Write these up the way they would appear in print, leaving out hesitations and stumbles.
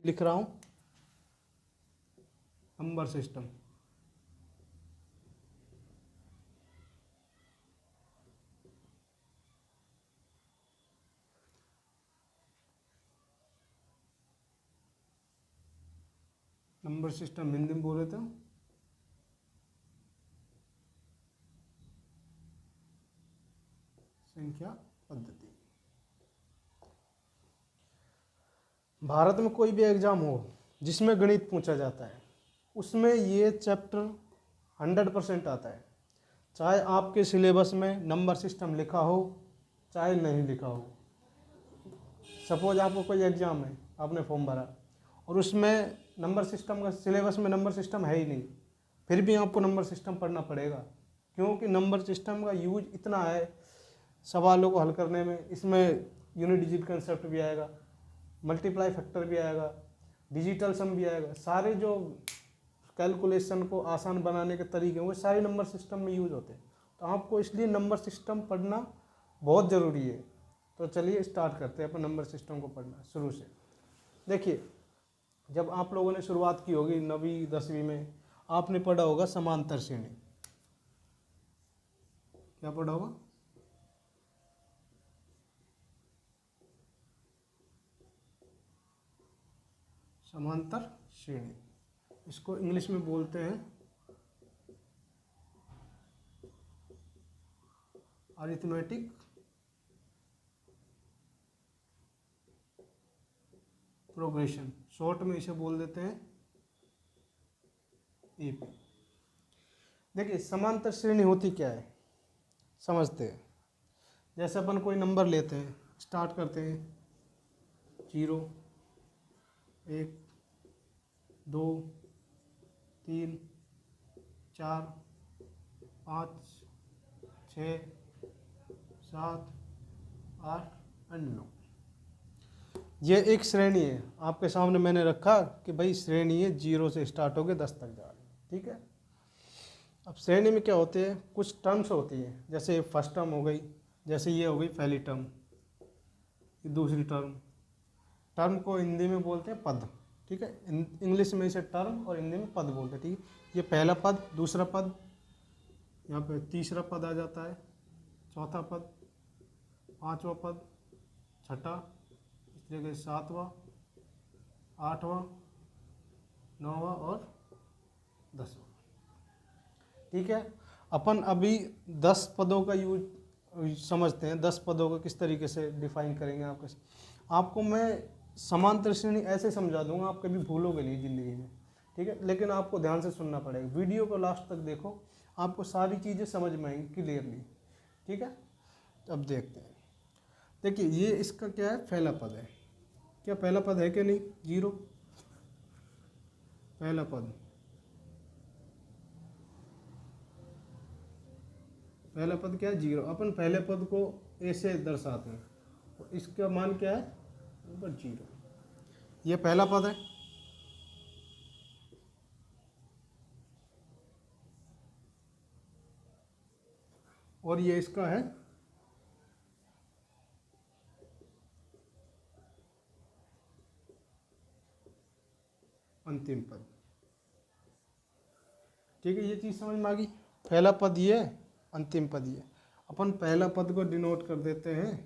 लिख रहा हूँ number system. Number system Hindi में बोले तो संख्या पद्धति। भारत में कोई भी एग्जाम हो जिसमें गणित पूछा जाता है उसमें ये चैप्टर 100% आता है, चाहे आपके सिलेबस में नंबर सिस्टम लिखा हो चाहे नहीं लिखा हो। सपोज आपको कोई एग्ज़ाम है, आपने फॉर्म भरा और उसमें नंबर सिस्टम का सिलेबस में नंबर सिस्टम है ही नहीं, फिर भी आपको नंबर सिस्टम पढ़ना पड़ेगा, क्योंकि नंबर सिस्टम का यूज इतना है सवालों को हल करने में। इसमें यूनिट डिजिट कंसेप्ट भी आएगा, मल्टीप्लाई फैक्टर भी आएगा, डिजिटल सम भी आएगा। सारे जो कैलकुलेशन को आसान बनाने के तरीके हैं वो सारे नंबर सिस्टम में यूज होते हैं। तो आपको इसलिए नंबर सिस्टम पढ़ना बहुत ज़रूरी है। तो चलिए स्टार्ट करते हैं अपन नंबर सिस्टम को पढ़ना शुरू से। देखिए, जब आप लोगों ने शुरुआत की होगी 9वीं 10वीं में, आपने पढ़ा होगा समांतर श्रेणी। क्या पढ़ा होगा? समांतर श्रेणी। इसको इंग्लिश में बोलते हैं अरिथमेटिक प्रोग्रेशन, शॉर्ट में इसे बोल देते हैं एपी। देखिए, समांतर श्रेणी होती क्या है समझते हैं। जैसे अपन कोई नंबर लेते हैं, स्टार्ट करते हैं 0 1 2 3 4 5 6 7 8 और 9। ये एक श्रेणी है, आपके सामने मैंने रखा कि भाई श्रेणी है 0 से स्टार्ट होकर 10 तक जा रही है, ठीक है। अब श्रेणी में क्या होते हैं, कुछ टर्म्स होती हैं, जैसे फर्स्ट टर्म हो गई, जैसे ये हो गई पहली टर्म, ये दूसरी टर्म। टर्म को हिंदी में बोलते हैं पद, ठीक है। इंग्लिश में इसे टर्म और हिंदी में पद बोलते हैं, ठीक है। ये पहला पद, दूसरा पद, यहाँ पे तीसरा पद आ जाता है, चौथा पद, पांचवा पद, छठा, इस जगह सातवां, आठवां, नौवां और 10वां, ठीक है। अपन अभी 10 पदों का यूज समझते हैं। 10 पदों को किस तरीके से डिफाइन करेंगे आपको मैं समांतर श्रेणी ऐसे समझा दूंगा, आप कभी भूलोगे नहीं ज़िंदगी में, ठीक है। लेकिन आपको ध्यान से सुनना पड़ेगा, वीडियो को लास्ट तक देखो, आपको सारी चीज़ें समझ में आएंगी क्लियरली, ठीक है। अब देखते हैं। देखिए, ये इसका क्या है, पहला पद है। क्या पहला पद है कि नहीं? 0 पहला पद, पहला पद क्या है? 0। अपन पहले पद को ऐसे दर्शाते हैं, तो इसका मान क्या है? ऊपर 0। ये पहला पद है। और ये इसका है अंतिम पद, ठीक है। ये चीज़ समझ में आ गई। पहला पद ये, अंतिम पद ये। अपन पहला पद को डिनोट कर देते हैं,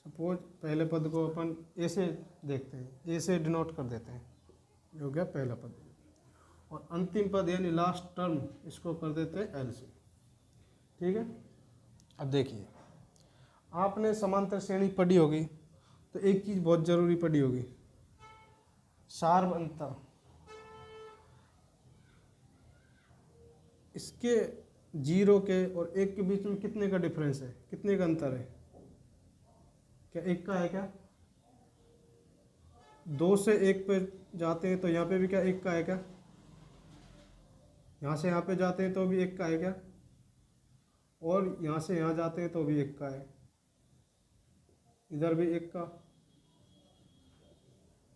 सपोज पहले पद को अपन ऐसे देखते हैं, ऐसे डिनोट कर देते हैं, ये हो गया पहला पद। और अंतिम पद यानी लास्ट टर्म, इसको कर देते हैं एल से, ठीक है। अब देखिए, आपने समांतर श्रेणी पढ़ी होगी तो एक चीज़ बहुत ज़रूरी पढ़ी होगी, सार्व अंतर। इसके 0 के और 1 के बीच में कितने का डिफरेंस है, कितने का अंतर है? क्या 1 का है? क्या 2 से 1 पे जाते हैं तो यहाँ पे भी क्या 1 का है? क्या यहाँ से यहाँ पे जाते हैं तो भी 1 का है? क्या और यहाँ से यहाँ जाते हैं तो भी 1 का है, इधर भी 1 का,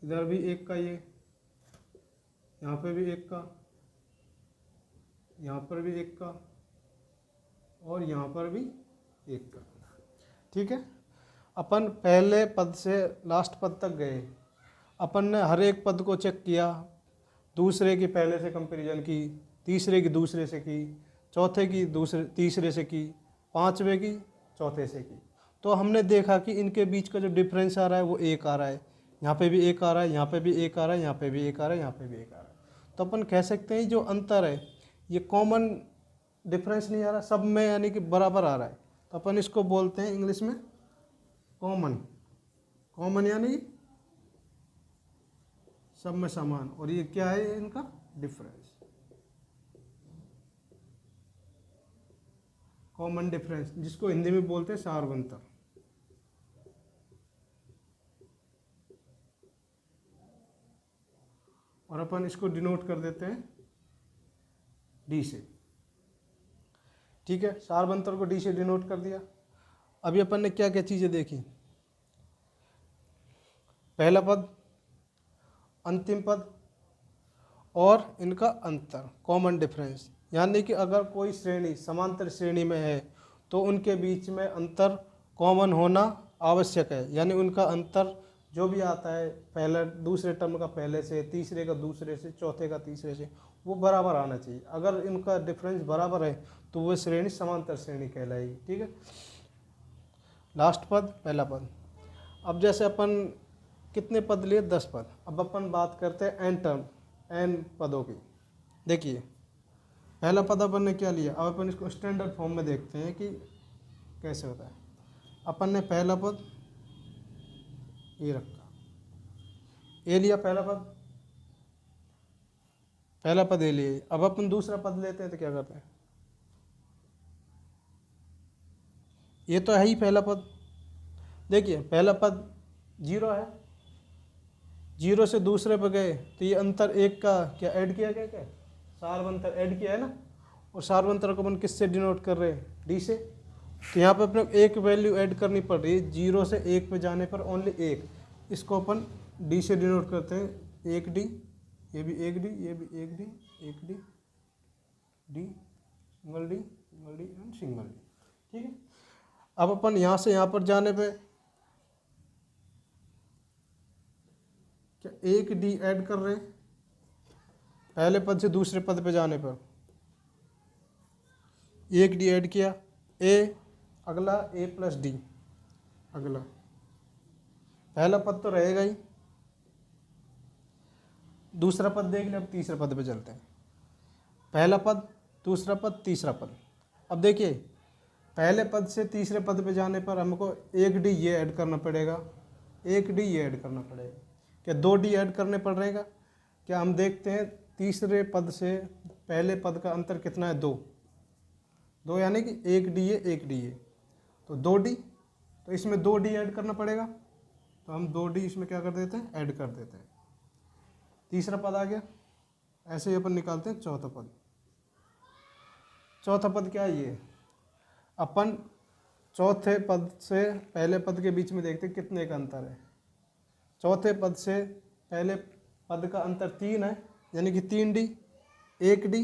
इधर भी 1 का, ये यहाँ पे भी 1 का, यहाँ पर भी 1 का और यहाँ पर भी 1 का, ठीक है। अपन पहले पद से लास्ट पद तक गए। अपन ने हर एक पद को चेक किया, दूसरे की पहले से कंपैरिजन की, तीसरे की दूसरे से की, चौथे की दूसरे तीसरे से की, पांचवे की चौथे से की। तो हमने देखा कि इनके बीच का जो डिफरेंस आ रहा है वो एक आ रहा है, यहाँ पे भी एक आ रहा है, यहाँ पे भी एक आ रहा है, यहाँ पे भी एक आ रहा है, यहाँ पे भी एक आ रहा है। तो अपन कह सकते हैं जो अंतर है ये कॉमन डिफरेंस नहीं आ रहा, सब में यानी कि बराबर आ रहा है। तो अपन इसको बोलते हैं इंग्लिश में कॉमन। कॉमन यानी सब में समान, और ये क्या है इनका डिफरेंस, कॉमन डिफरेंस, जिसको हिंदी में बोलते हैं सार्वंतर। और अपन इसको डिनोट कर देते हैं डी से। ठीक है, सार्वंतर को डी से डिनोट कर दिया। अभी अपन ने क्या क्या चीज़ें देखी, पहला पद, अंतिम पद और इनका अंतर, कॉमन डिफरेंस। यानी कि अगर कोई श्रेणी समांतर श्रेणी में है तो उनके बीच में अंतर कॉमन होना आवश्यक है, यानी उनका अंतर जो भी आता है पहले दूसरे टर्म का पहले से, तीसरे का दूसरे से, चौथे का तीसरे से, वो बराबर आना चाहिए। अगर इनका डिफरेंस बराबर है तो वो श्रेणी समांतर श्रेणी कहलाएगी। ठीक है, लास्ट पद पहला पद। अब जैसे अपन कितने पद लिए, 10 पद। अब अपन बात करते हैं एन टर्म, एन पदों की। देखिए पहला पद अपन ने क्या लिया, अब अपन इसको स्टैंडर्ड फॉर्म में देखते हैं कि कैसे होता है। अपन ने पहला पद ये रखा, ए लिया, पहला पद ए लिए। अब अपन दूसरा पद लेते हैं तो क्या करते हैं, ये तो है ही पहला पद। देखिए पहला पद 0 है, 0 से दूसरे पे गए तो ये अंतर एक का क्या ऐड किया गया, क्या सार्वंतर ऐड किया है ना। और सार्वंतर को अपन किससे डिनोट कर रहे हैं, डी से। तो यहाँ पे अपने एक वैल्यू ऐड करनी पड़ रही है, 0 से 1 पे जाने पर ओनली 1, इसको अपन डी से डिनोट करते हैं, 1 डी, ये भी 1 डी, ये भी 1 D, 1 D, D, single D, single D and single D. ठीक है, अब अपन यहाँ से यहाँ पर जाने पे क्या 1 डी ऐड कर रहे हैं, पहले पद से दूसरे पद पे जाने पर 1 डी ऐड किया, ए, अगला ए प्लस डी, अगला पहला पद तो रहेगा ही, दूसरा पद देख ले। अब तीसरे पद पे चलते हैं, पहला पद, दूसरा पद, तीसरा पद। अब देखिए पहले पद से तीसरे पद पे जाने पर हमको 1 डी ये ऐड करना पड़ेगा, 1 डी ये ऐड करना पड़ेगा, क्या 2 डी ऐड करने पड़ेगा। क्या हम देखते हैं तीसरे पद से पहले पद का अंतर कितना है, 2 यानी कि 1 डी है, 1 डी है, तो 2 डी, तो इसमें 2 डी ऐड करना पड़ेगा, तो हम 2 डी इसमें क्या कर देते हैं, ऐड कर देते हैं। तीसरा पद आ गया, ऐसे ही अपन निकालते हैं चौथा पद। चौथा पद क्या है, ये अपन चौथे पद से पहले पद के बीच में देखते हैं कितने का अंतर है। चौथे पद से पहले पद का अंतर 3 है, यानी कि 3 डी, 1 डी,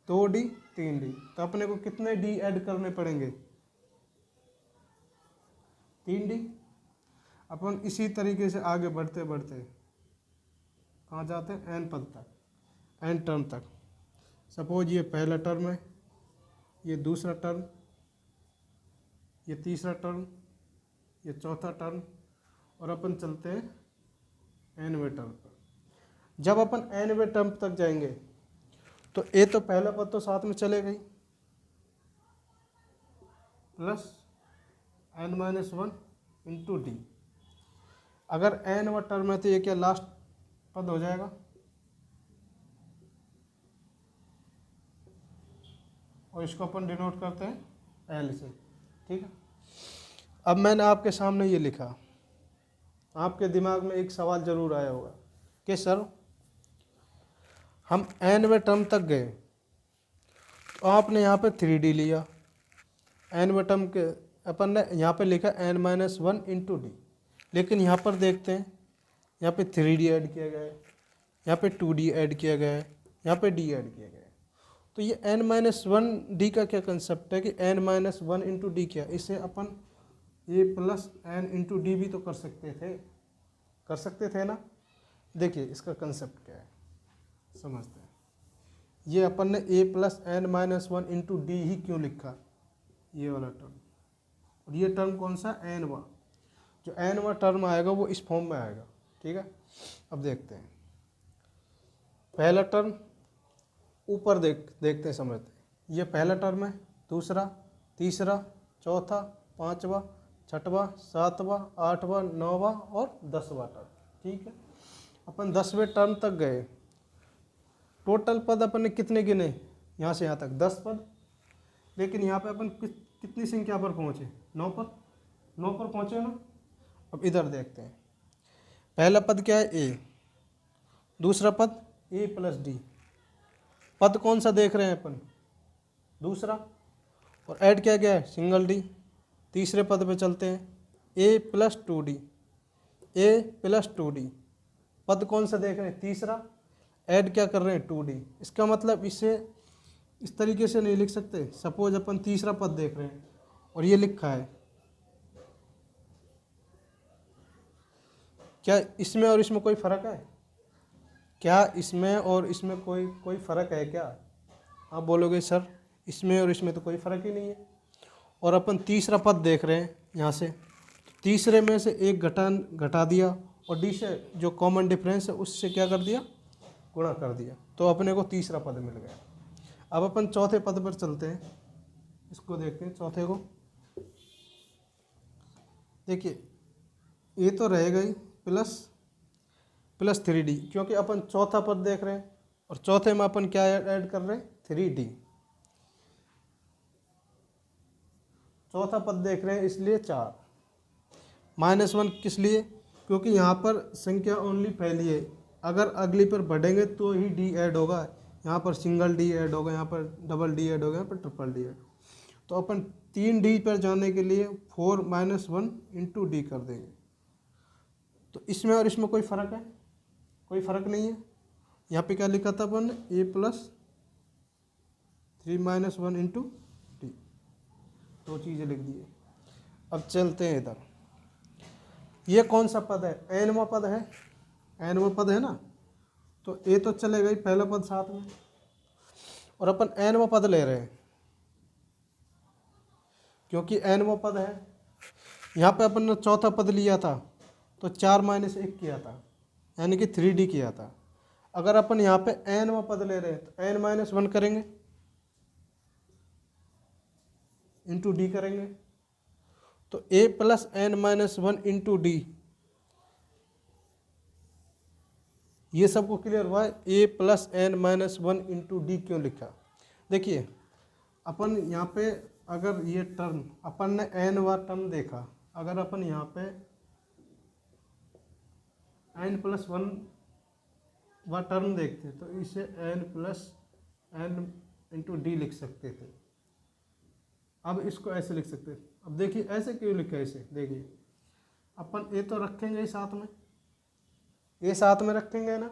2 डी, 3 डी। तो अपने को कितने डी ऐड करने पड़ेंगे, 3 डी। अपन इसी तरीके से आगे बढ़ते बढ़ते कहाँ जाते हैं, एन पद तक, एन टर्म तक। सपोज ये पहला टर्म है, ये दूसरा टर्म, ये तीसरा टर्म, ये चौथा टर्म, और अपन चलते हैं एनवे टर्म पर। जब अपन एनवे टर्म तक जाएंगे तो ए तो पहला पद तो साथ में चले गई, प्लस n-1 इंटू डी। अगर एन व टर्म है तो ये क्या लास्ट पद हो जाएगा, और इसको अपन डिनोट करते हैं एल से। ठीक है, अब मैंने आपके सामने ये लिखा, आपके दिमाग में एक सवाल जरूर आया होगा कि सर हम एनवे टर्म तक गए तो आपने यहाँ पे 3D लिया, एनवे टर्म के अपन ने यहाँ पे लिखा n-1 इंटू डी, लेकिन यहाँ पर देखते हैं यहाँ पे 3D ऐड किया गया है, यहाँ पे 2D ऐड किया गया है, यहाँ पे D ऐड किया गया है। तो ये n-1 D का क्या कंसेप्ट है कि n-1 इंटू डी क्या, इसे अपन ए प्लस n इंटू डी भी तो कर सकते थे ना। देखिए इसका कंसेप्ट क्या है समझते हैं। ये अपन ने a plus n minus one into d ही क्यों लिखा, ये वाला टर्म, और ये टर्म कौन सा, एनवा, जो एनवा टर्म आएगा वो इस फॉर्म में आएगा। ठीक है, अब देखते हैं पहला टर्म ऊपर देखते हैं समझते हैं। ये पहला टर्म है, दूसरा, तीसरा, चौथा, पांचवा, छठवां, सातवां, आठवां, नौवां और 10वां टर्म। ठीक है, अपन 10वें टर्म तक गए। टोटल पद अपन ने कितने गिने, यहाँ से यहाँ तक 10 पद, लेकिन यहाँ पे अपन कितनी संख्या पर पहुँचे, 9 पर, 9 पर पहुँचे ना। अब इधर देखते हैं, पहला पद क्या है ए, दूसरा पद ए प्लस डी, पद कौन सा देख रहे हैं अपन, दूसरा, और ऐड क्या गया है, सिंगल डी। तीसरे पद पे चलते हैं, ए प्लस टू डी, ए प्लस टू डी, पद कौन सा देख रहे हैं, तीसरा, ऐड क्या कर रहे हैं, टू डी। इसका मतलब इसे इस तरीके से नहीं लिख सकते। सपोज अपन तीसरा पद देख रहे हैं और ये लिखा है, क्या इसमें और इसमें कोई फ़र्क है, क्या इसमें और इसमें कोई फ़र्क है क्या? आप बोलोगे सर इसमें और इसमें तो कोई फ़र्क ही नहीं है। और अपन तीसरा पद देख रहे हैं यहाँ से, तीसरे में से एक घटा दिया और डी से जो कॉमन डिफरेंस है उससे क्या कर दिया, गुणा कर दिया, तो अपने को तीसरा पद मिल गया। अब अपन चौथे पद पर चलते हैं, इसको देखते हैं चौथे को। देखिए ये तो रहेगा ही प्लस 3D, क्योंकि अपन चौथा पद देख रहे हैं और चौथे में अपन क्या ऐड कर रहे हैं, 3D। चौथा पद देख रहे हैं इसलिए 4, -1 किस लिए, क्योंकि यहाँ पर संख्या ओनली फैली है, अगर अगली पर बढ़ेंगे तो ही डी ऐड होगा। यहाँ पर सिंगल डी ऐड होगा, यहाँ पर डबल डी ऐड होगा, यहाँ पर ट्रिपल डी ऐड। तो अपन 3D पर जाने के लिए 4 - 1 इंटू डी कर देंगे। तो इसमें और इसमें कोई फ़र्क है, कोई फ़र्क नहीं है। यहाँ पे क्या लिखा था अपन, a प्लस 3 - 1 इंटू डी, दो चीज़ें लिख दिए। अब चलते हैं इधर, ये कौन सा पद है, एनवा पद है, एनवा पद है ना, तो ए तो चलेगा ही, पहला पद साथ में, और अपन एनवा पद ले रहे हैं क्योंकि एनवा पद है। यहाँ पे अपन ने चौथा पद लिया था तो 4 - 1 किया था, यानी कि 3D किया था। अगर अपन यहाँ पे एनवा पद ले रहे हैं तो n - 1 करेंगे इंटू डी करेंगे, तो a plus n - 1 into D, ये सबको क्लियर हुआ है। a plus n - 1 into D क्यों लिखा, देखिए अपन यहाँ पे अगर ये टर्म अपन ने n-वा टर्म देखा, अगर अपन यहाँ पे n+1 वा टर्म देखते तो इसे n+n इंटू डी लिख सकते थे। अब इसको ऐसे लिख सकते थे। अब देखिए ऐसे क्यों लिखा है इसे, देखिए अपन ए तो रखेंगे ही साथ में, ए साथ में रखेंगे ना।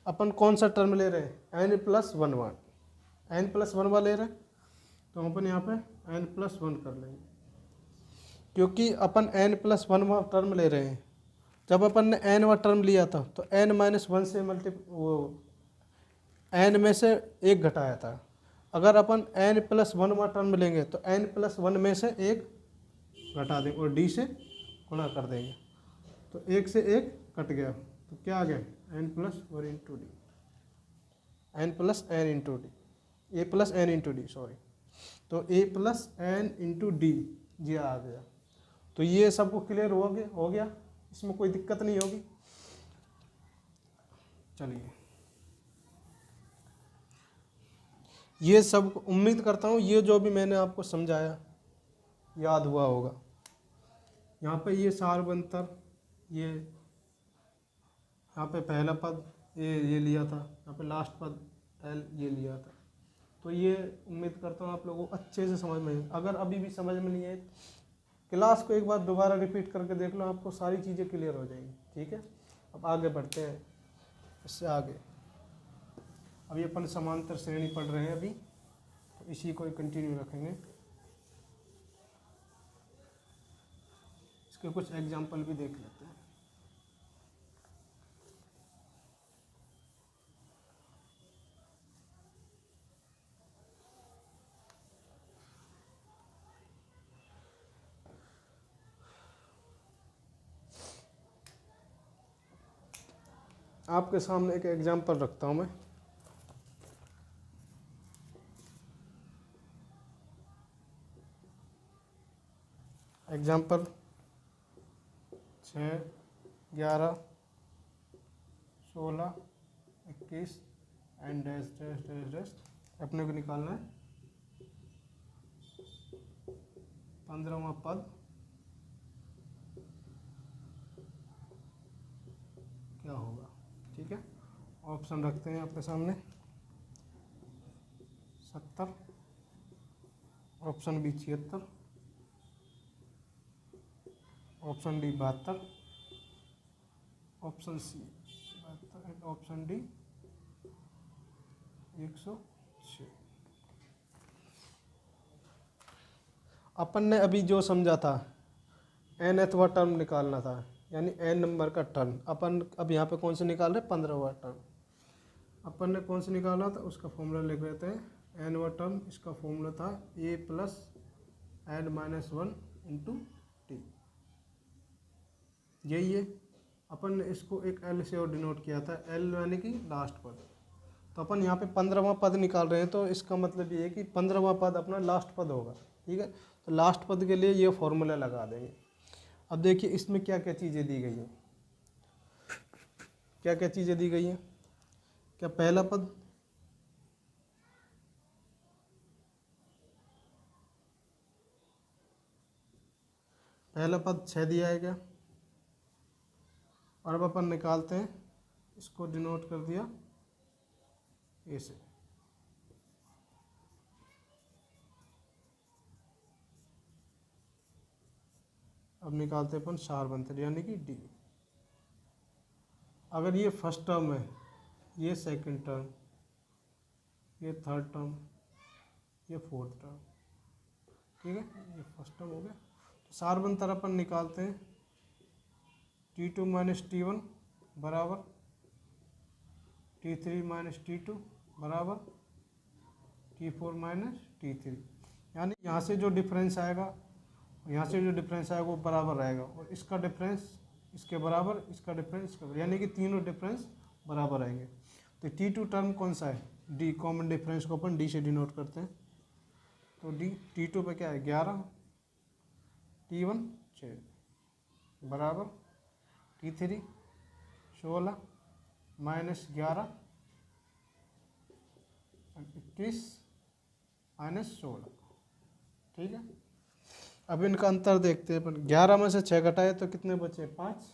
अपन कौन सा टर्म ले रहे हैं, n+1 वा, n+1 वा ले रहे हैं, तो अपन यहाँ पे n+1 कर लेंगे, क्योंकि अपन n+1 वा टर्म ले रहे हैं। जब अपन ने n वा टर्म लिया था तो n - 1 से n में से एक घटाया था। अगर अपन n+1 वा टर्म लेंगे तो n+1 में से एक घटा देंगे और d से गुणा कर देंगे, तो एक से एक कट गया, तो क्या आ गया, n+1 into D, n+n into D, a+n into D, sorry, तो a+n इंटू डी ये आ गया। तो ये सबको क्लियर हो गया, इसमें कोई दिक्कत नहीं होगी। चलिए ये सब उम्मीद करता हूँ ये जो भी मैंने आपको समझाया याद हुआ होगा। यहाँ पे ये सारबंतर, ये यहाँ पे पहला पद ये लिया था, यहाँ पे लास्ट पद एल ये लिया था। तो ये उम्मीद करता हूँ आप लोगों को अच्छे से समझ में। अगर अभी भी समझ में नहीं है, क्लास को एक बार दोबारा रिपीट करके देख लो, आपको सारी चीज़ें क्लियर हो जाएंगी। ठीक है, अब आगे बढ़ते हैं इससे आगे। अभी अपन समांतर श्रेणी पढ़ रहे हैं, अभी तो इसी को कंटिन्यू रखेंगे। इसके कुछ एग्जाम्पल भी देख लेते हैं। आपके सामने एक एग्जांपल रखता हूँ मैं। Example 6, 11, 16, 21 and dash dash dash dash अपने को निकालना है 15वां पद क्या होगा। ठीक है, ऑप्शन रखते हैं आपके सामने 70, option B 76, option D 72, option C 72 and option D 106। अपन ने अभी जो समझा था nthवा टर्म निकालना था, यानी n नंबर का टर्म। अपन अब यहाँ पे कौन से निकाल रहे हैं, 15वां टर्म। अपन ने कौन से निकाला था उसका फॉर्मूला लिख लेते हैं। nवा टर्म, इसका फॉर्मूला था a plus n-1 into T, यही है। अपन ने इसको एक l से और डिनोट किया था, l यानी कि लास्ट पद। तो अपन यहाँ पे 15वां पद निकाल रहे हैं, तो इसका मतलब ये है कि 15वां पद अपना लास्ट पद होगा। ठीक है, तो लास्ट पद के लिए ये फॉर्मूला लगा देंगे। अब देखिए इसमें क्या क्या चीज़ें दी गई हैं, क्या क्या चीज़ें दी गई हैं। क्या पहला पद, पहला पद 6 दिया है क्या, और अब अपन निकालते हैं, इसको डिनोट कर दिया ए से। अब निकालते हैं अपन सार्वंतर यानी कि डी। अगर ये फर्स्ट टर्म है, ये सेकंड टर्म, ये थर्ड टर्म, ये फोर्थ टर्म, ठीक है, ये फर्स्ट टर्म हो गया। तो सार्वंतर अपन निकालते हैं T2 माइनस T1 बराबर T3 माइनस T2 बराबर T4 माइनस T3। यानी यहाँ से जो डिफरेंस आएगा, यहाँ से जो डिफरेंस आएगा वो बराबर रहेगा, और इसका डिफरेंस इसके बराबर, इसका डिफरेंस इसके बराबर, यानी कि तीनों डिफरेंस बराबर आएंगे। तो T2 टर्म कौन सा है, डी, कॉमन डिफरेंस को अपन डी से डिनोट करते हैं। तो डी T2 पे क्या है 11, T1 6 बराबर T3 16 माइनस 11 21 माइनस 16। ठीक है, अब इनका अंतर देखते हैं अपन। 11 में से 6 घटाए तो कितने बचे, 5,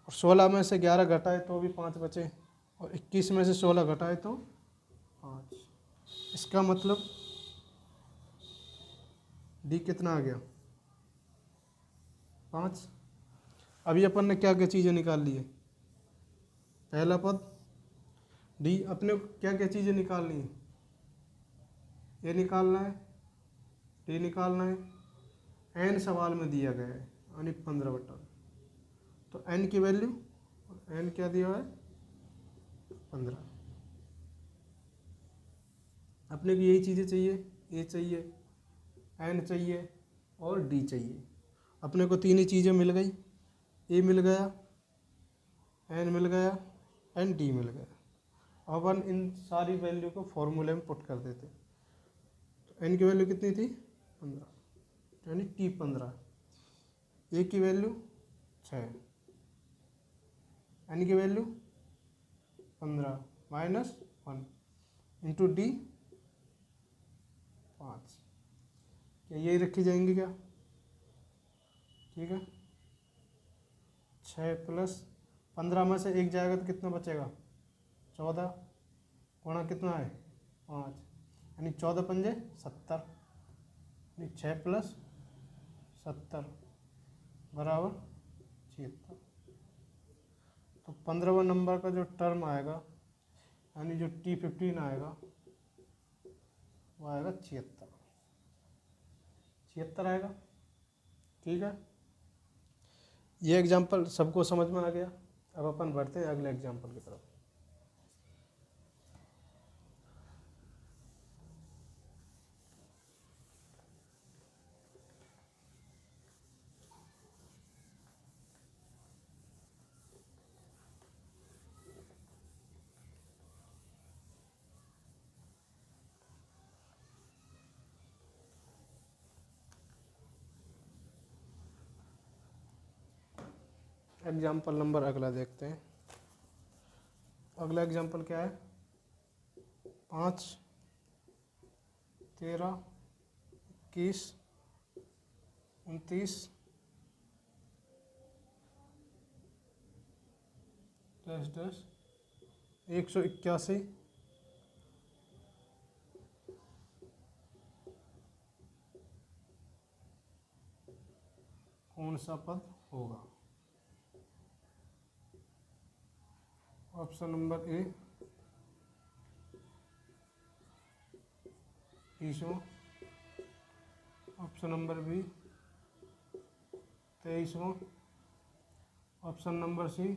और 16 में से 11 घटाए तो भी 5 बचे, और 21 में से 16 घटाए तो 5। इसका मतलब डी कितना आ गया, 5। अभी अपन ने क्या क्या चीज़ें निकाल ली है, पहला पद डी, अपने क्या क्या चीज़ें निकालनी है, ये निकालना है, डी निकालना है, एन सवाल में दिया गया है यानी 15 बटा। तो एन की वैल्यू, एन क्या दिया है 15। अपने को यही चीज़ें चाहिए, ए चाहिए, एन चाहिए और डी चाहिए। अपने को तीन ही चीज़ें मिल गई, ए मिल गया, एन मिल गया एंड डी मिल गया। अब अपन इन सारी वैल्यू को फॉर्मूले में पुट कर देते। तो एन की वैल्यू कितनी थी 15 यानी टी 15, ए की वैल्यू 6, एन की वैल्यू 15 माइनस 1 इंटू डी 5। क्या यही रखी जाएंगी क्या, ठीक है। 6 प्लस 15 में से एक जाएगा तो कितना बचेगा 14, गुणा कितना है 5, यानी 14 पंजे 70, यानी 6 प्लस 70 बराबर 76। तो 15वां नंबर का जो टर्म आएगा यानी जो T15 आएगा वो आएगा 76 आएगा। ठीक है, ये एग्जाम्पल सबको समझ में आ गया। अब अपन बढ़ते हैं अगले एग्जाम्पल की तरफ। एग्जाम्पल नंबर अगला देखते हैं। अगला एग्जाम्पल क्या है? 5, 13, 21, 29, 181। कौन सा पद होगा? ऑप्शन नंबर ए 30वां, ऑप्शन नंबर बी 23वां, ऑप्शन नंबर सी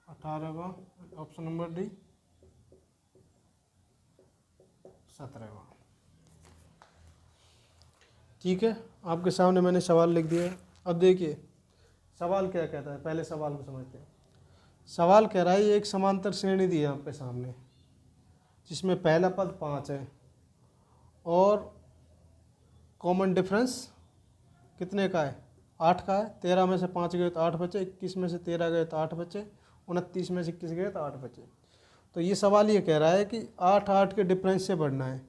18वां, ऑप्शन नंबर डी 17वां। ठीक है, आपके सामने मैंने सवाल लिख दिया है। अब देखिए सवाल क्या कहता है, पहले सवाल को समझते हैं। सवाल कह रहा है ये एक समांतर श्रेणी दी है आपके सामने, जिसमें पहला पद 5 है और कॉमन डिफरेंस कितने का है? 8 का है। 13 में से 5 गए तो 8 बचे, 21 में से 13 गए तो 8 बचे, 29 में से 21 गए तो 8 बचे। तो ये सवाल ये कह रहा है कि 8 8 के डिफरेंस से बढ़ना है।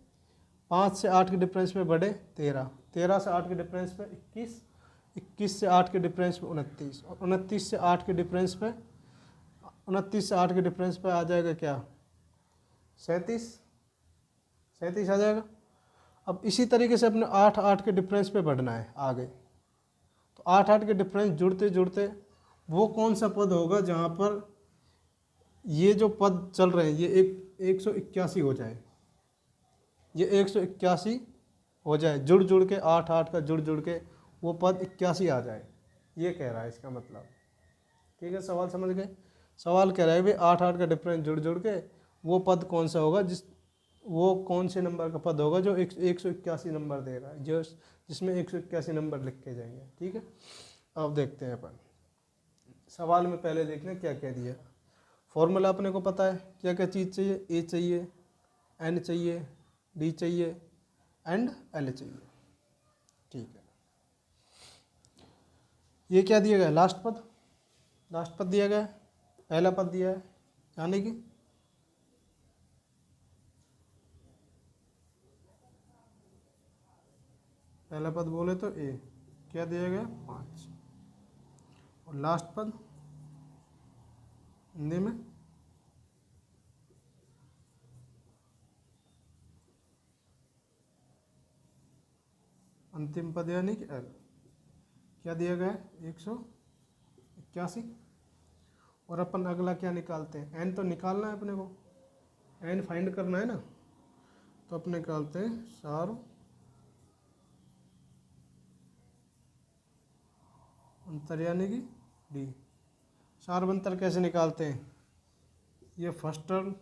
5 से 8 के डिफरेंस पे बढ़े 13, 13 से 8 के डिफरेंस पे 21, 21 से 8 के डिफरेंस पे 29 और 29 से 8 के डिफरेंस पे 29 से 8 के डिफरेंस पे आ जाएगा क्या? 37, 37 आ जाएगा। अब इसी तरीके से अपने 8 8 के डिफरेंस पे बढ़ना है आगे। तो 8 8 के डिफरेंस जुड़ते जुड़ते वो कौन सा पद होगा जहाँ पर ये जो पद चल रहे हैं ये 181 हो जाए, ये 181 हो जाए, जुड़ जुड़ के 8 8 का जुड़ जुड़ के वो पद 81 आ जाए, ये कह रहा है इसका मतलब। ठीक है, सवाल समझ गए? सवाल कह रहा है भाई 8 8 का डिफरेंस जुड़ जुड़ के वो पद कौन सा होगा, वो कौन से नंबर का पद होगा जो 181 नंबर देगा, जो जिसमें 181 नंबर लिख के जाएंगे। ठीक है, अब देखते हैं अपन सवाल में। पहले देखते हैं क्या कह दिया। फॉर्मूला अपने को पता है, क्या क्या चीज़ चाहिए? ए चाहिए, एन चाहिए, डी चाहिए एंड एल चाहिए। ठीक है, ये क्या दिया गया? लास्ट पद दिया गया है, पहला पद दिया है, यानी कि पहला पद बोले तो ए, क्या दिया गया? 5, और लास्ट पद हिंदी में अंतिम पद यानी कि एल, क्या दिया गया है? 181। और अपन अगला क्या निकालते हैं? एन तो निकालना है अपने को, एन फाइंड करना है ना, तो अपने निकालते हैं सार अंतर यानी कि डी। सार्वंतर कैसे निकालते हैं? ये फर्स्ट टर्म,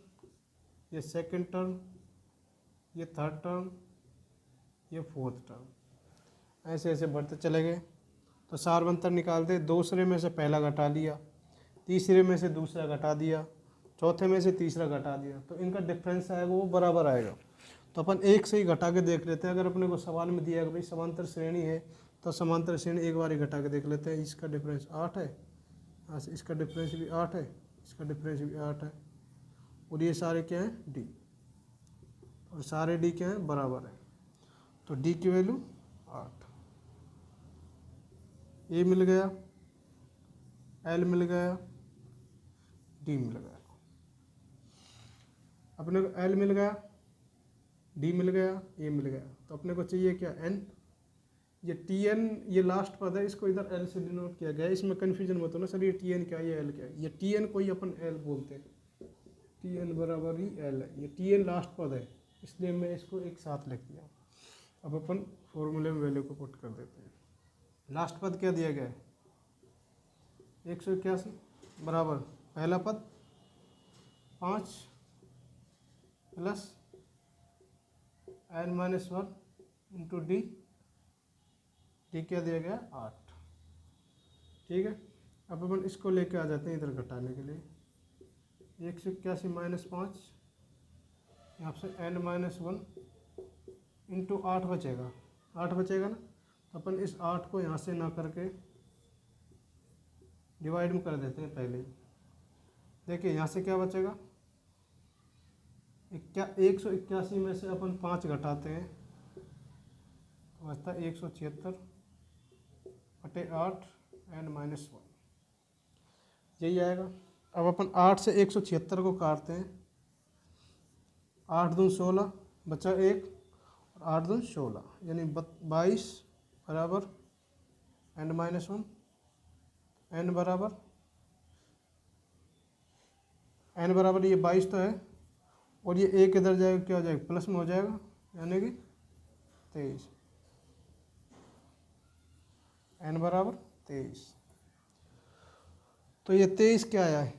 ये सेकंड टर्म, ये थर्ड टर्म, ये फोर्थ टर्म, ऐसे ऐसे बढ़ते चले गए। तो सार्वंतर निकालते, दूसरे में से पहला घटा लिया, तीसरे में से दूसरा घटा दिया, चौथे में से तीसरा घटा दिया, तो इनका डिफरेंस आएगा वो बराबर आएगा। तो अपन एक से ही घटा के देख लेते हैं। अगर अपने को सवाल में दिया है भाई समांतर श्रेणी है, तो समांतर श्रेणी एक बार ही घटा के देख लेते हैं। इसका डिफरेंस 8 है, इसका डिफरेंस भी 8 है, इसका डिफरेंस भी 8 है, और ये सारे क्या हैं? डी, और सारे डी क्या हैं? बराबर है। तो डी की वैल्यू 8, ए मिल गया, एल मिल गया, डी मिल गया। अपने को एल मिल गया, डी मिल गया, ए मिल गया, तो अपने को चाहिए क्या? एन। ये टी एन, ये लास्ट पद है, इसको इधर एल से डिनोट किया गया है। इसमें कन्फ्यूजन मत होना सर, ये टी एन क्या है, ये एल क्या है। ये टी एन को ही अपन एल बोलते हैं, टी एन बराबर ही एल है। ये टी एन लास्ट पद है, इसलिए मैं इसको एक साथ लिख दिया। अब अपन फॉर्मूले में वैल्यू को पुट कर देते हैं। लास्ट पद क्या दिया गया है? 181 बराबर पहला पद 5 plus n-1 into D, D क्या दिया गया? 8। ठीक है, अब अपन इसको लेके आ जाते हैं इधर घटाने के लिए। 181 माइनस 5, यहाँ से n-1 इंटू 8 बचेगा, 8 बचेगा ना। तो अपन इस 8 को यहाँ से ना करके डिवाइड में कर देते हैं पहले। देखिए यहाँ से क्या बचेगा, 181 में से अपन 5 घटाते हैं तो बचता है 176/8 n-1, यही आएगा। अब अपन 8 से 176 को काटते हैं, 8 दूनी 16 बचा 1 और 8 दूनी 16 यानी 22 बराबर n-1, n बराबर ये 22 तो है और ये एक इधर जाएगा, क्या हो जाएगा, प्लस में हो जाएगा यानी कि 23, n बराबर 23। तो ये 23 क्या आया है,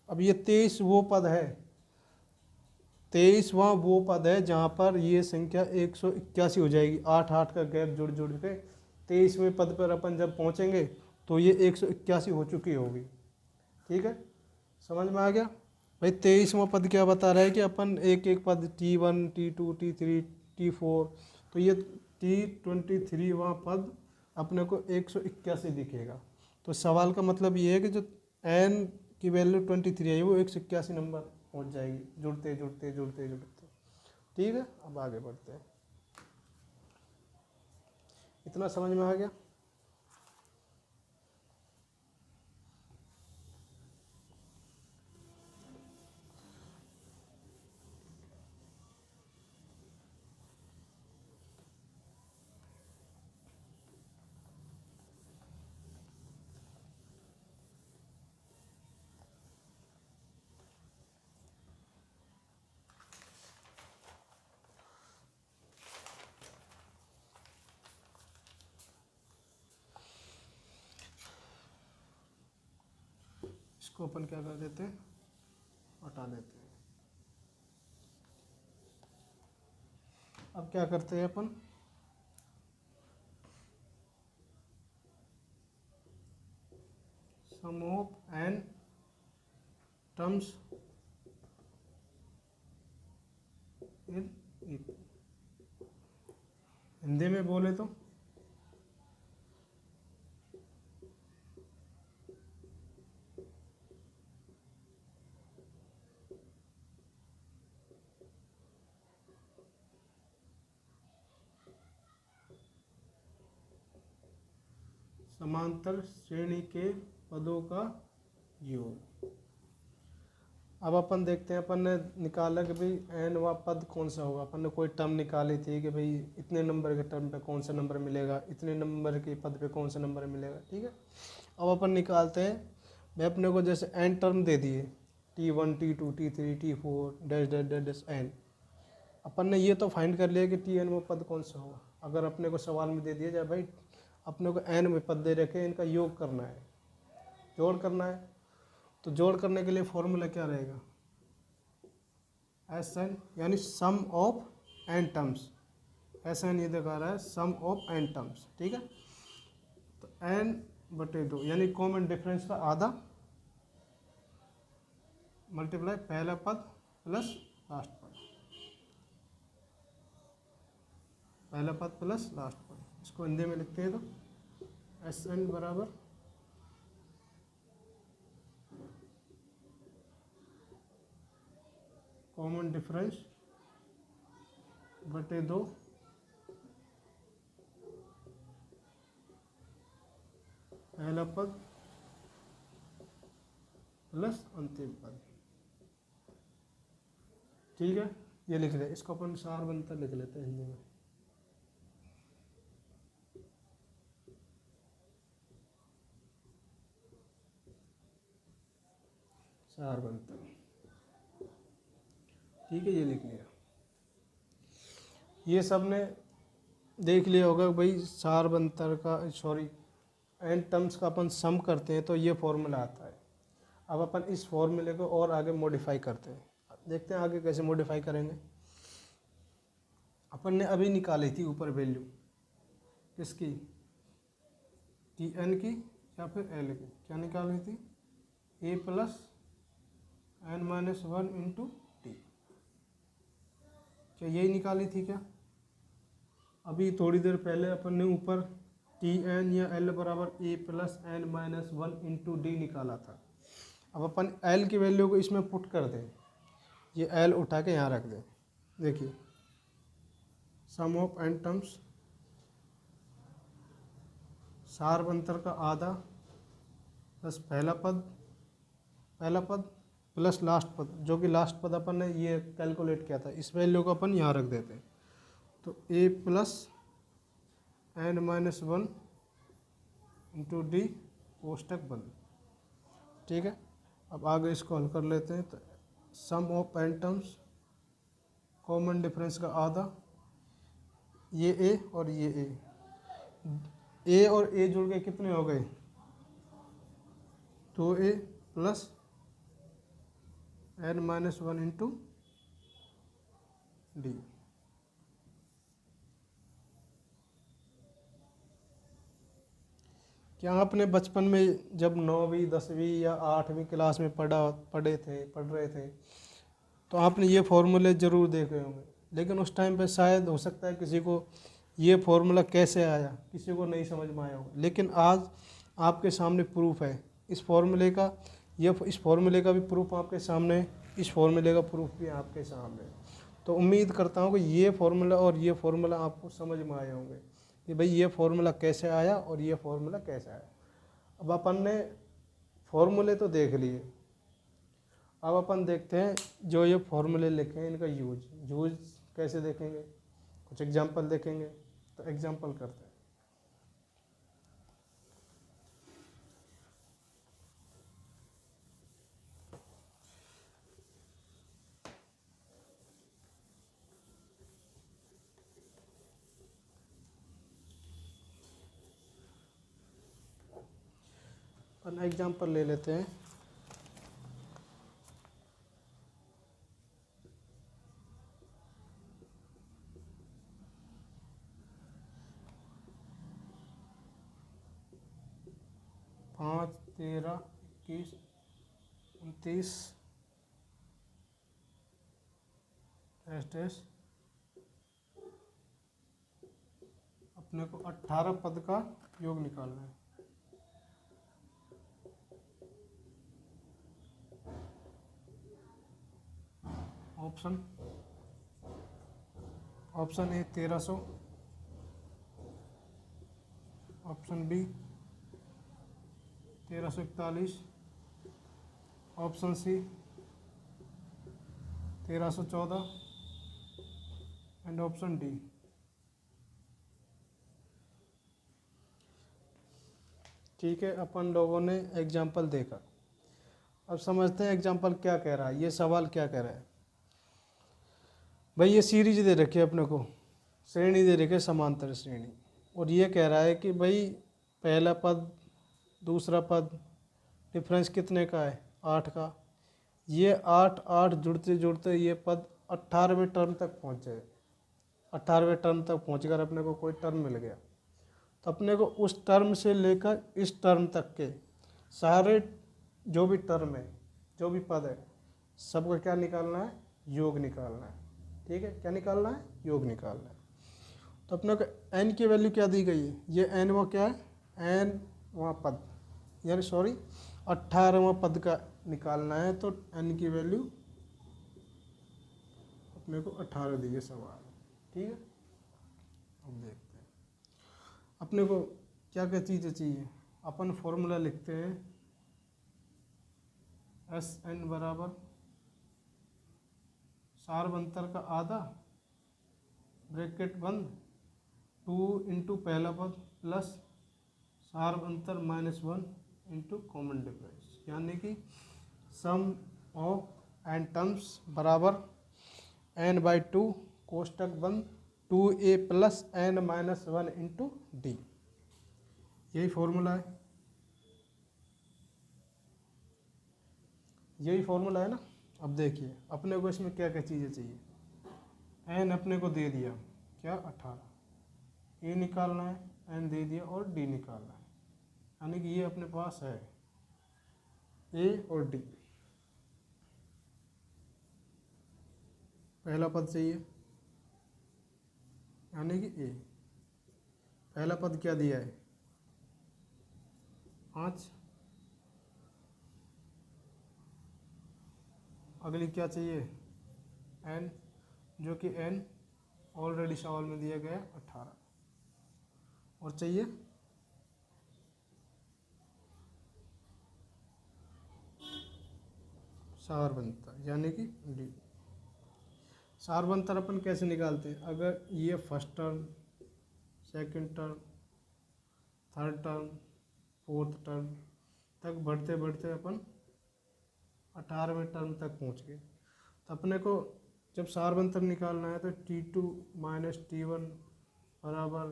अब ये 23 वो पद है, 23वां वो पद है जहाँ पर ये संख्या 181 हो जाएगी। 8 का गैप जुड़ जुड़ के 23वें पद पर अपन जब पहुँचेंगे तो ये 181 हो चुकी होगी। ठीक है, समझ में आ गया भाई। 23वां पद क्या बता रहा है कि अपन एक एक पद T1 T2 T3 T4, तो ये T23वां पद अपने को 181 दिखेगा। तो सवाल का मतलब ये है कि जो n की वैल्यू 23 है वो 181 नंबर पहुंच जाएगी, जुड़ते जुड़ते जुड़ते जुड़ते। ठीक है, अब आगे बढ़ते हैं। इतना समझ में आ गया। इसको अपन क्या कर देते हैं, हटा देते हैं। अब क्या करते हैं अपन, sum of n terms in Hindi में बोले तो समांतर श्रेणी के पदों का योग। अब अपन देखते हैं, अपन ने निकाला कि भाई n वा पद कौन सा होगा। अपन ने कोई टर्म निकाली थी कि भाई इतने नंबर के टर्म पे कौन सा नंबर मिलेगा, इतने नंबर के पद पे कौन सा नंबर मिलेगा। ठीक है, अब अपन निकालते हैं। मैं अपने को जैसे n टर्म दे दिए, T1 T2 T3 T4 dash dash dash dash n। अपन ने ये तो फाइंड कर लिया कि Tn वो पद कौन सा होगा। अगर अपने को सवाल में दे दिया जाए भाई अपने को n में पद दे रखे, इनका योग करना है, जोड़ करना है, तो जोड़ करने के लिए फॉर्मूला क्या रहेगा, SN यानी सम ऑफ n टर्म्स। SN ये दिखा रहा है सम ऑफ n टर्म्स। ठीक है, तो n/2 यानी कॉमन डिफरेंस का आधा मल्टीप्लाई पहला पद प्लस लास्ट पद, पहला पद प्लस लास्ट पद। इसको हिंदी में लिखते हैं तो SN बराबर कॉमन डिफरेंस बटे 2 पहला पद प्लस अंतिम पद। ठीक है, ये लिख ले, इसको अपन सार बनता लिख लेते हैं हिंदी में। सार बनता, ठीक है, ये लिख लिया। ये सब ने देख लिया होगा भाई सार बंतर का, सॉरी n टर्म्स का अपन सम करते हैं तो ये फॉर्मूला आता है। अब अपन इस फॉर्मूले को और आगे मॉडिफाई करते हैं, देखते हैं आगे कैसे मॉडिफाई करेंगे। अपन ने अभी निकाली थी ऊपर वैल्यू किसकी, Tn की या फिर L की, क्या निकाली थी, a plus n-1 into T, क्या यही निकाली थी क्या। अभी थोड़ी देर पहले अपन ने ऊपर टी एन या एल बराबर a plus n minus one into d निकाला था। अब अपन एल की वैल्यू को इसमें पुट कर दें, ये एल उठा के यहाँ रख दें। देखिए सम ऑफ एन टर्म्स, सार अंतर का आधा प्लस पहला पद प्लस लास्ट पद, जो कि लास्ट पद अपन ने ये कैलकुलेट किया था, इस वैल्यू को अपन यहाँ रख देते हैं। तो a plus n minus one into d कोष्टक बंद। ठीक है, अब आगे इसको हल कर लेते हैं। तो sum of n terms, common difference का आधा, ये ए और ये ए और ए जुड़ के कितने हो गए, 2a plus n minus one into d. क्या आपने बचपन में जब 9वीं 10वीं या 8वीं क्लास में पढ़ रहे थे तो आपने ये फॉर्मूले ज़रूर देखे होंगे, लेकिन उस टाइम पे शायद हो सकता है किसी को ये फॉर्मूला कैसे आया किसी को नहीं समझ में आया होगा, लेकिन आज आपके सामने प्रूफ है इस फॉर्मूले का। इस फॉर्मूले का भी प्रूफ आपके सामने है, इस फॉर्मूले का प्रूफ भी आपके सामने है। तो उम्मीद करता हूँ कि ये फॉर्मूला और ये फॉर्मूला आपको समझ में आए होंगे कि भाई ये फॉर्मूला कैसे आया और ये फॉर्मूला कैसे आया। अब अपन ने फॉर्मूले तो देख लिए, अब अपन देखते हैं जो ये फॉर्मूले लिखे हैं इनका यूज कैसे देखेंगे, कुछ एग्जांपल देखेंगे। तो एग्जांपल करते हैं। अपन एग्जांपल ले लेते हैं। पाँच 13 21 29 डैश अपने को 18 पद का योग निकालना है। Option A 1300, option B 1341, option C 1314 and option D. ठीक है, अपन लोगों ने एग्जाम्पल देखा, अब समझते हैं एग्जाम्पल क्या कह रहा है, ये सवाल क्या कह रहा है। भाई ये सीरीज दे रखी है अपने को, श्रेणी दे रखी है समांतर श्रेणी, और ये कह रहा है कि भाई पहला पद दूसरा पद डिफरेंस कितने का है, 8 का। ये 8 जुड़ते जुड़ते ये पद 18वें टर्म तक पहुँचे, 18वें टर्म तक पहुँचकर अपने को कोई टर्म मिल गया। तो अपने को उस टर्म से लेकर इस टर्म तक के सारे जो भी टर्म है, जो भी पद है, सबका क्या निकालना है, योग निकालना है। ठीक है, क्या निकालना है, योग निकालना है। तो अपने को n की वैल्यू क्या दी गई है, ये n वो क्या है, n पद, यानी 18वां पद का निकालना है। तो n की वैल्यू अपने को 18 दी है सवाल। ठीक है, अब देखते हैं अपने को क्या क्या चीज़ें चाहिए। अपन फॉर्मूला लिखते हैं Sn बराबर सार्वंतर का आधा ब्रैकेट बंद 2 इंटू पहला पद प्लस सार्वंतर -1 इंटू कॉमन डिफरेंस, यानी कि सम ऑफ एन टर्म्स बराबर n/2 कोष्टक बंद 2a plus n-1 into D. यही फॉर्मूला है, यही फॉर्मूला है ना। अब देखिए अपने को इसमें क्या क्या चीज़ें चाहिए। n अपने को दे दिया क्या, 18, a निकालना है, n दे दिया, और d निकालना है, यानी कि ये अपने पास है a और d। पहला पद चाहिए यानी कि a, पहला पद क्या दिया है 5, अगली क्या चाहिए n, जो कि n ऑलरेडी सवाल में दिया गया 18, और चाहिए सारबंतर यानी कि d। सारबंतर अपन कैसे निकालते हैं, अगर ये first term, second term, third term, fourth term तक बढ़ते बढ़ते अपन 18वें टर्म तक पहुंच गए, तो अपने को जब सारबंतर निकालना है तो T2 माइनस T1 बराबर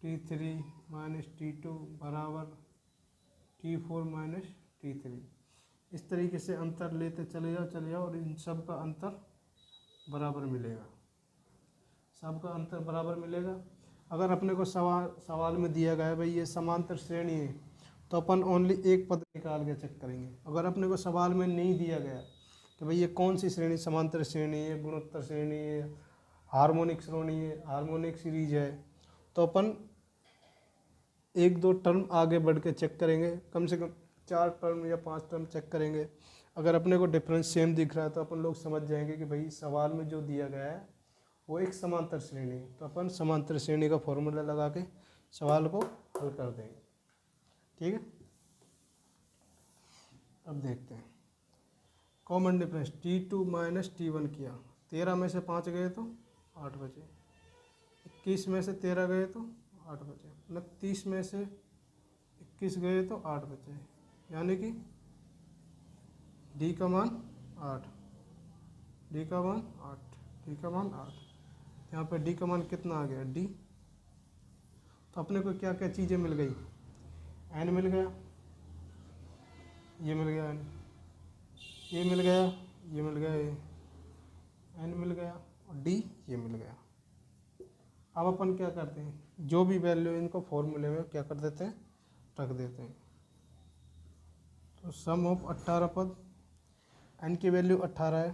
T3 माइनस T2 बराबर T4 माइनस T3, इस तरीके से अंतर लेते चले जाओ और इन सब का अंतर बराबर मिलेगा, सबका अंतर बराबर मिलेगा। अगर अपने को सवाल में दिया गया है भाई ये समांतर श्रेणी है, तो अपन ओनली एक पद निकाल के चेक करेंगे। अगर अपने को सवाल में नहीं दिया गया कि भाई ये कौन सी श्रेणी, समांतर श्रेणी है, गुणोत्तर श्रेणी है, हार्मोनिक श्रेणी है, हार्मोनिक सीरीज है, तो अपन एक दो टर्म आगे बढ़ के चेक करेंगे, कम से कम 4 टर्म या 5 टर्म चेक करेंगे। अगर अपने को डिफरेंस सेम दिख रहा है तो अपन लोग समझ जाएंगे कि भाई सवाल में जो दिया गया है वो एक समांतर श्रेणी है, तो अपन समांतर श्रेणी का फॉर्मूला लगा के सवाल को हल कर देंगे। ठीक है, अब देखते हैं common difference. T2 minus T1 किया, 13 में से 5 गए तो 8 बचे, 21 में से 13 गए तो 8 बचे, 29 में से 21 गए तो 8 बचे, यानी कि D का मान 8, D का मान 8, D का मान 8। यहाँ पे D का मान कितना आ गया D, तो अपने को क्या क्या चीज़ें मिल गई, N मिल गया, ये मिल गया N, ये मिल गया, ये मिल गया, ये N मिल गया, और D ये मिल गया। अब अपन क्या करते हैं, जो भी वैल्यू इनको फॉर्मूले में क्या कर देते हैं, रख देते हैं। तो सम ऑफ 18 पद, N की वैल्यू 18 है,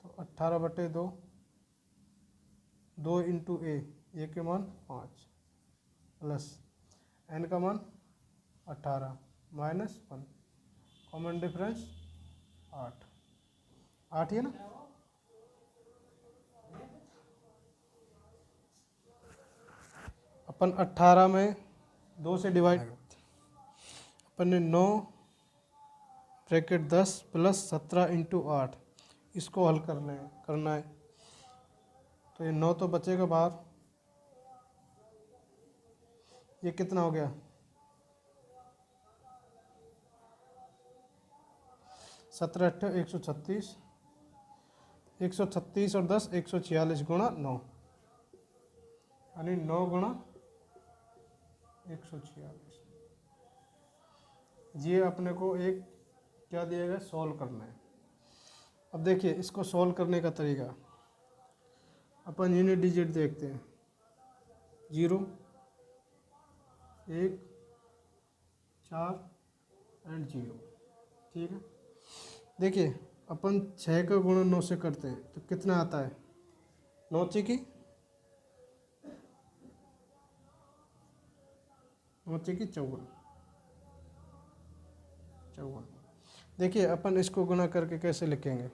तो 18/2, 2 इंटू ए के मान 5 प्लस N का मान 18 माइनस 1, कॉमन डिफरेंस 8, 8 ही है ना। अपन 18 में 2 से डिवाइड, अपन ने 9 ब्रैकेट 10 प्लस 17 इंटू 8 इसको हल करना है, तो ये 9 तो बचेगा बाहर, ये कितना हो गया 17 8 136, 136 और 10 146 गुणा 9, यानी 9 गुणा 146। ये अपने को एक क्या दिया गया, सॉल्व करना है। अब देखिए इसको सॉल्व करने का तरीका, अपन यूनिट डिजिट देखते हैं, 0 1 4 एंड 0। ठीक है, देखिए अपन 6 का गुणा 9 से करते हैं तो कितना आता है, 9 की 54। देखिए अपन इसको गुणा करके कैसे लिखेंगे,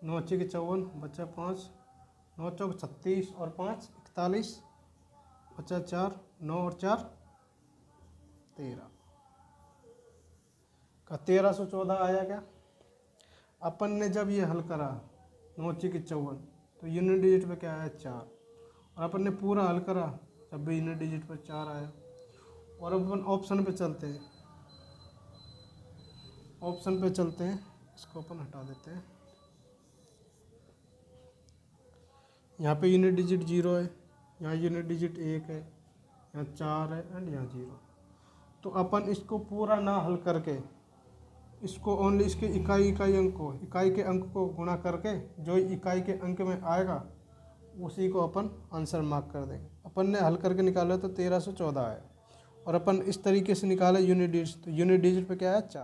नौ अच्छी की 54 बच्चा 5, 9 चौक 36 और 5 41 बच्चा 4, 9 और 4 13 का 1314 आया क्या। अपन ने जब ये हल करा 9 की 54 तो यूनिट डिजिट पे क्या आया 4, और अपन ने पूरा हल करा तब भी यूनिट डिजिट पर 4 आया। और अब अपन ऑप्शन पे चलते हैं, इसको अपन हटा देते हैं। यहाँ पे यूनिट डिजिट 0 है, यहाँ यूनिट डिजिट 1 है, यहाँ 4 है एंड यहाँ 0। तो अपन इसको पूरा ना हल करके इसको ओनली इसके इकाई के अंक को गुणा करके जो इकाई के अंक में आएगा उसी को अपन आंसर मार्क कर देंगे। अपन ने हल करके निकाला तो 1314 आया, और अपन इस तरीके से निकाले यूनिट डिजिट, तो यूनिट डिजिट पे क्या है 4।